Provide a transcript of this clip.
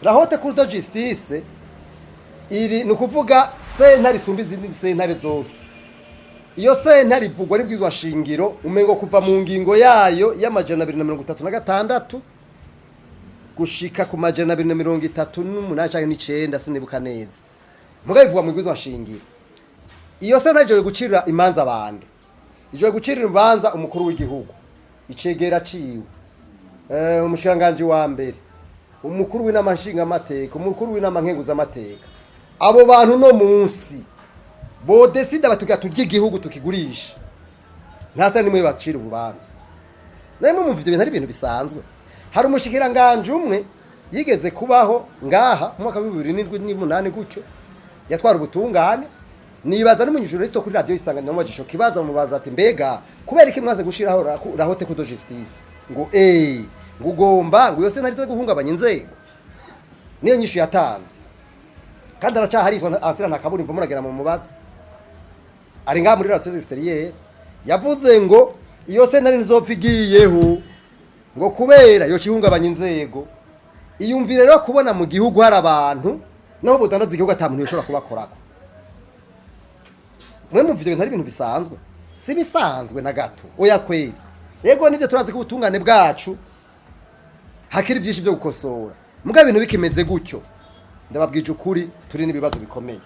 rahote cour de justice iri nukuvuga sentare isumba izindi sentare zose. Iyo sentare ivugwa n'ibwizwa shingiro umengo kuva mu ngingo yayo y'amajana 236 gushika ku majana 238 canke 9 sinibuka neza. Mugabe ivugwa mu bwizwa shingiro. Iyo sentare je gucirira imanza abandi. Ijo gucirira imanza umukuru w'igihugu. Icegera ciwe. Umushanganje wa mbere. Umukuru w'inama nshinga amateka, umukuru w'inama nkenguza amateka. Abo bantu no munsi bo decide batugira turya igihugu tukigurisha. Ntasa nimwe bacira urubanza. Namwe mumvye ibintu ari ibintu bisanzwe. Hari umushikiranganje umwe yigeze kubaho ngaha mu mwaka wa 2008 gutyo yatwara ubutungane. Nibaza n'umunyujuriste kuri radio Isanganiro n'amajisho kibaza mubaza ati mbega kubera iki mwaze gushiraho rahote cour de justice ngo ngo ugomba ngo yose ntarize guhungabanya inzego niyo nyishu yatanze kandi aracaharizwa asira ntakabura imvo muragera mu mubazi ari nga muri relation extérieure yavuze ngo iyo sentare nizopfa igiyeho ngo kubera yo kihungabanya inzego iyumvire rero kubona mu gihugu hari abantu naho budandaza igihugu atamuntu yoshobora kubakorako. Mwe muvye ibintu ari ibintu bisanzwe si bisanzwe na gato oya kweli yego nivyo turazi ko ubutungane bwacu hakiri byinshi byo gukosora muga ibintu bikimeze gutyo ndababwije ukuri turi n'ibibazo bikomeye.